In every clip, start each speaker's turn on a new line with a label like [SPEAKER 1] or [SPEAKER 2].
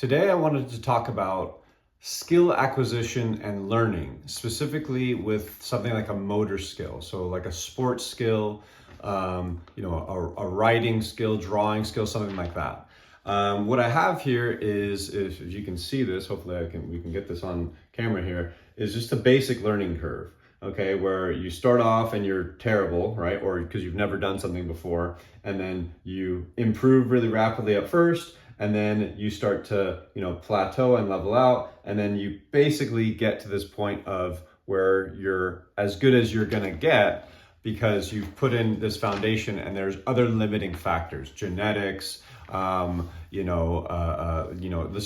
[SPEAKER 1] Today I wanted to talk about skill acquisition and learning, specifically with something like a motor skill. So like a sports skill, a writing skill, drawing skill, something like that. What I have here is, if you can see this, hopefully we can get this on camera here, is just a basic learning curve. Okay, where you start off and you're terrible, right? Or because you've never done something before, and then you improve really rapidly at first, and then you start to, plateau and level out, and then you basically get to this point of where you're as good as you're gonna get because you've put in this foundation, and there's other limiting factors, genetics, let's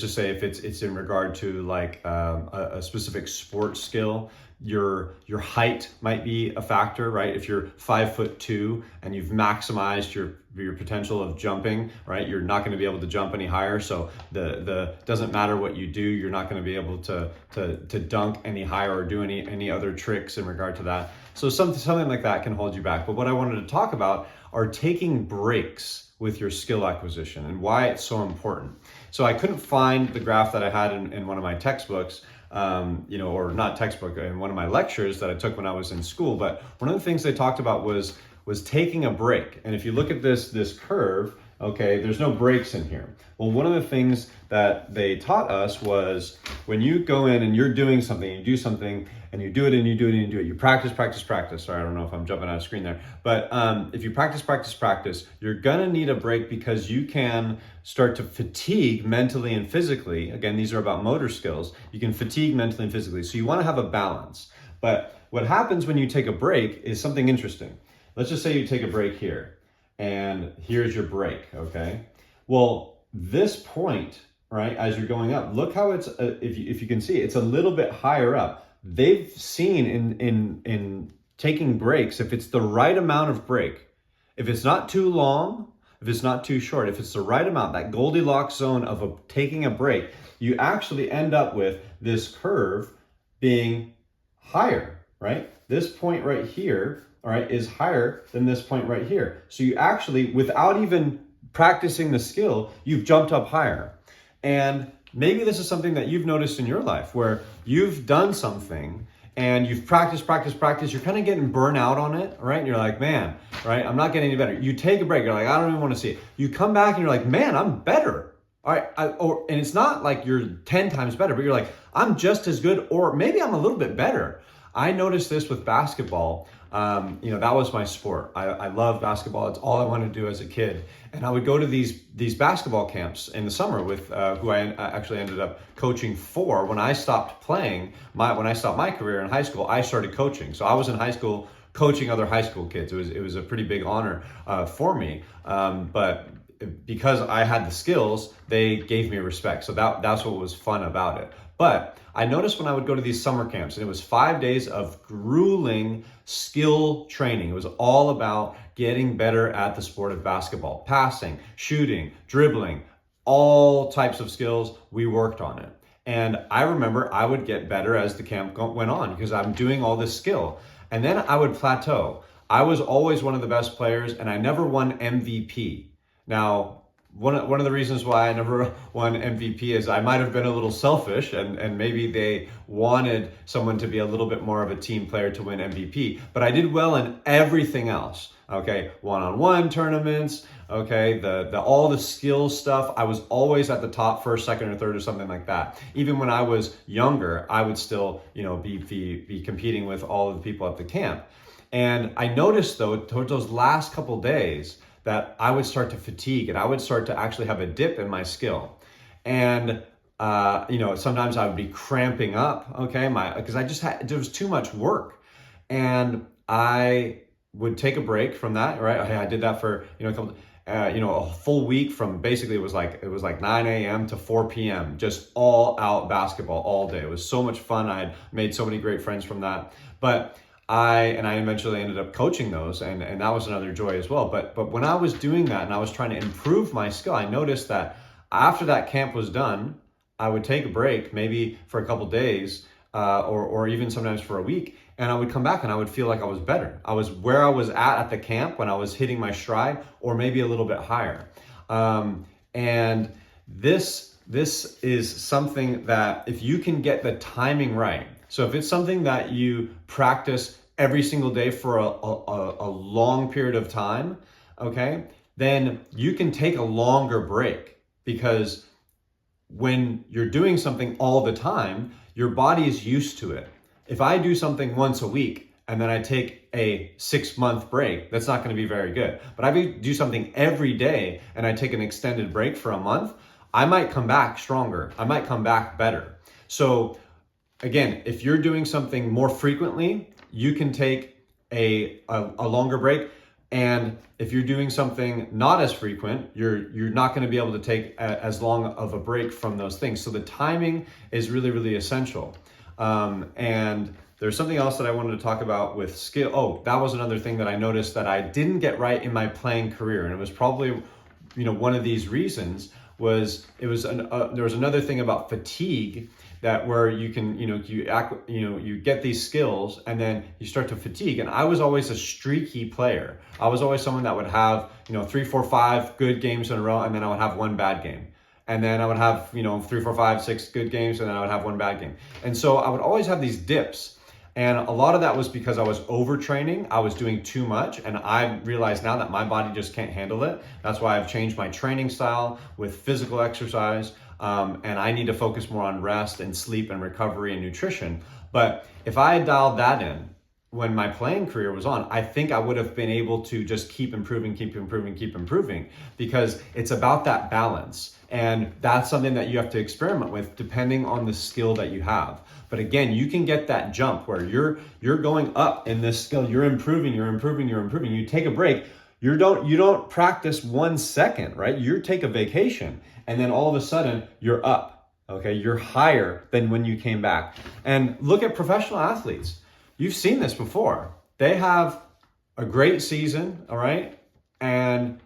[SPEAKER 1] just say if it's in regard to like a specific sports skill, your height might be a factor, right? If you're 5'2" and you've maximized your potential of jumping, right? You're not going to be able to jump any higher. So the doesn't matter what you do, you're not going to be able to dunk any higher or do any other tricks in regard to that. So something like that can hold you back. But what I wanted to talk about are taking breaks with your skill acquisition and why it's so important. So I couldn't find the graph that I had in one of my textbooks, or not textbook, in one of my lectures that I took when I was in school. But one of the things they talked about was taking a break. And if you look at this curve, okay, there's no breaks in here. Well, one of the things that they taught us was when you go in and you're doing something, you do something, and you do it and you do it and you do it. You practice. Sorry, I don't know if I'm jumping out of screen there. But if you practice, you're gonna need a break because you can start to fatigue mentally and physically. Again, these are about motor skills. You can fatigue mentally and physically. So you wanna have a balance. But what happens when you take a break is something interesting. Let's just say you take a break here, and here's your break, okay? Well, this point, right, as you're going up, look how it's, if you can see, it's a little bit higher up. They've seen in taking breaks, if it's the right amount of break, if it's not too long, if it's not too short, if it's the right amount, that Goldilocks zone of taking a break, you actually end up with this curve being higher, right? This point right here, all right, is higher than this point right here. So you actually, without even practicing the skill, you've jumped up higher. And maybe this is something that you've noticed in your life where you've done something and you've practiced, you're kind of getting burnout on it, right? And you're like, man, right, I'm not getting any better. You take a break, you're like, I don't even want to see it. You come back and you're like, man, I'm better. All right, and it's not like you're 10 times better, but you're like, I'm just as good, or maybe I'm a little bit better. I noticed this with basketball. That was my sport. I love basketball. It's all I wanted to do as a kid. And I would go to these basketball camps in the summer with who I actually ended up coaching for. When I stopped playing, when I stopped my career in high school, I started coaching. So I was in high school coaching other high school kids. It was a pretty big honor for me. But because I had the skills, they gave me respect. So that's what was fun about it. But I noticed when I would go to these summer camps, and it was 5 days of grueling skill training. It was all about getting better at the sport of basketball, passing, shooting, dribbling, all types of skills. We worked on it. And I remember I would get better as the camp went on because I'm doing all this skill. And then I would plateau. I was always one of the best players, and I never won MVP. Now, one of the reasons why I never won MVP is I might have been a little selfish, and maybe they wanted someone to be a little bit more of a team player to win MVP, but I did well in everything else. Okay, one-on-one tournaments, okay, all the skill stuff, I was always at the top, first, second, or third, or something like that. Even when I was younger, I would still, be competing with all of the people at the camp. And I noticed though, towards those last couple days, that I would start to fatigue and I would start to actually have a dip in my skill. And, sometimes I would be cramping up, okay, because there was too much work. And I would take a break from that, right? I did that for, a full week from basically it was like 9 a.m. to 4 p.m. just all out basketball all day. It was so much fun. I had made so many great friends from that. But I eventually ended up coaching those, and that was another joy as well. But when I was doing that and I was trying to improve my skill, I noticed that after that camp was done, I would take a break, maybe for a couple days, or even sometimes for a week, and I would come back and I would feel like I was better. I was where I was at the camp when I was hitting my stride, or maybe a little bit higher. And this this is something that if you can get the timing right, so if it's something that you practice every single day for a long period of time, okay, then you can take a longer break, because when you're doing something all the time, your body is used to it. If I do something once a week and then I take a 6-month break, that's not going to be very good. But I do something every day and I take an extended break for a month, I might come back stronger. I might come back better. So again, if you're doing something more frequently, you can take a longer break. And if you're doing something not as frequent, you're not going to be able to take as long of a break from those things. So the timing is really, really essential. And there's something else that I wanted to talk about with skill. Oh, that was another thing that I noticed that I didn't get right in my playing career. And it was probably, one of these reasons was there was another thing about fatigue, that where you can, you get these skills and then you start to fatigue. And I was always a streaky player. I was always someone that would have, 3, 4, 5 good games in a row, and then I would have one bad game. And then I would have, 3, 4, 5, 6 good games, and then I would have one bad game. And so I would always have these dips. And a lot of that was because I was overtraining. I was doing too much, and I realize now that my body just can't handle it. That's why I've changed my training style with physical exercise, and I need to focus more on rest and sleep and recovery and nutrition. But if I had dialed that in when my playing career was on, I think I would have been able to just keep improving, because it's about that balance. And that's something that you have to experiment with depending on the skill that you have. But again, you can get that jump where you're going up in this skill, you're improving. You take a break, you don't practice 1 second, right? You take a vacation and then all of a sudden you're up, okay? You're higher than when you came back. And look at professional athletes. You've seen this before. They have a great season, all right? And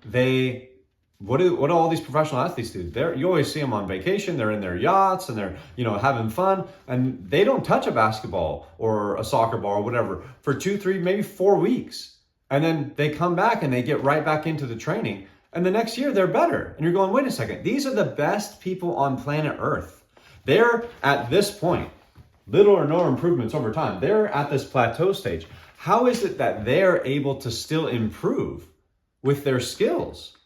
[SPEAKER 1] what do all these professional athletes do? You always see them on vacation. They're in their yachts and they're, having fun, and they don't touch a basketball or a soccer ball or whatever for 2, 3, maybe 4 weeks. And then they come back and they get right back into the training. And the next year they're better. And you're going, wait a second. These are the best people on planet Earth. They're at this point, little or no improvements over time. They're at this plateau stage. How is it that they're able to still improve with their skills?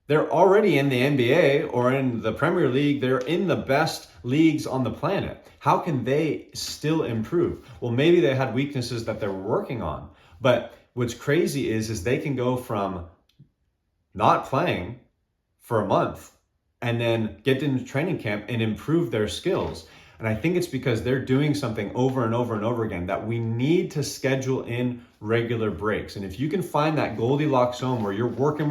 [SPEAKER 1] They're already in the NBA or in the Premier League. They're in the best leagues on the planet. How can they still improve? Well, maybe they had weaknesses that they're working on. But what's crazy is they can go from not playing for a month and then get into training camp and improve their skills. And I think it's because they're doing something over and over and over again that we need to schedule in regular breaks. And if you can find that Goldilocks zone where you're working,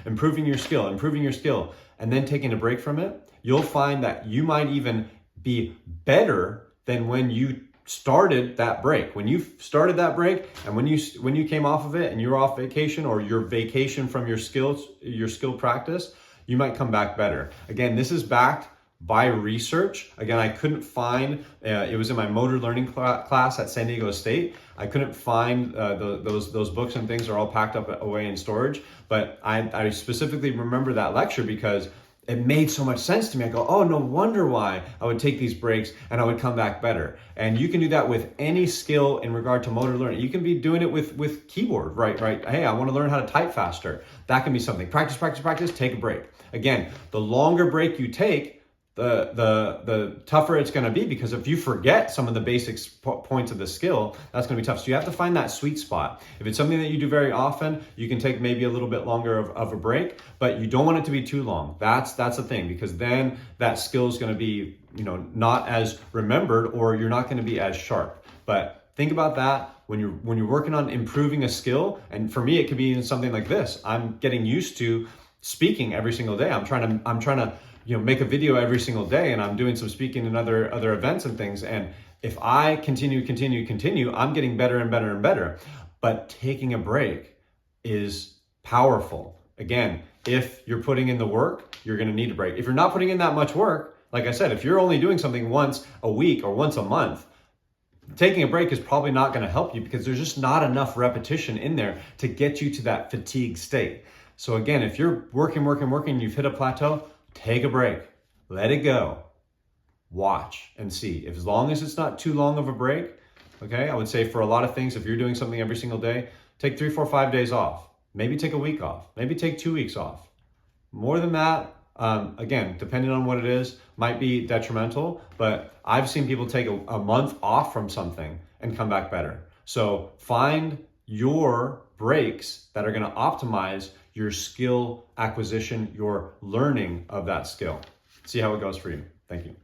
[SPEAKER 1] improving your skill, and then taking a break from it, you'll find that you might even be better than when you started that break. When you started that break and when you came off of it and you're off vacation, or your vacation from your skill practice, you might come back better. Again, this is backed by research. Again, I couldn't find, it was in my motor learning class at San Diego State. I couldn't find those books and things are all packed up away in storage. But I specifically remember that lecture because it made so much sense to me. I go, oh, no wonder why I would take these breaks and I would come back better. And you can do that with any skill in regard to motor learning. You can be doing it with keyboard, right? Hey, I want to learn how to type faster. That can be something. Practice, take a break. Again, the longer break you take, the tougher it's going to be, because if you forget some of the basic points of the skill, that's going to be tough. So you have to find that sweet spot. If it's something that you do very often, you can take maybe a little bit longer of a break, but you don't want it to be too long. That's the thing, because then that skill is going to be, not as remembered, or you're not going to be as sharp. But think about that when you're working on improving a skill. And for me, it could be in something like this. I'm getting used to speaking every single day. I'm trying to make a video every single day, and I'm doing some speaking in other events and things. And if I continue, I'm getting better and better. But taking a break is powerful. Again, if you're putting in the work, you're going to need a break. If you're not putting in that much work, like I said, if you're only doing something once a week or once a month, taking a break is probably not going to help you, because there's just not enough repetition in there to get you to that fatigue state. So again, if you're working, you've hit a plateau, take a break. let it go, watch and see. If as long as it's not too long of a break, okay, I would say for a lot of things, if you're doing something every single day, take 3, 4, 5 days off. Maybe take a week off. Maybe take 2 weeks off. More than that, again, depending on what it is, might be detrimental, but I've seen people take a month off from something and come back better. So find your breaks that are going to optimize your skill acquisition, your learning of that skill. See how it goes for you. Thank you.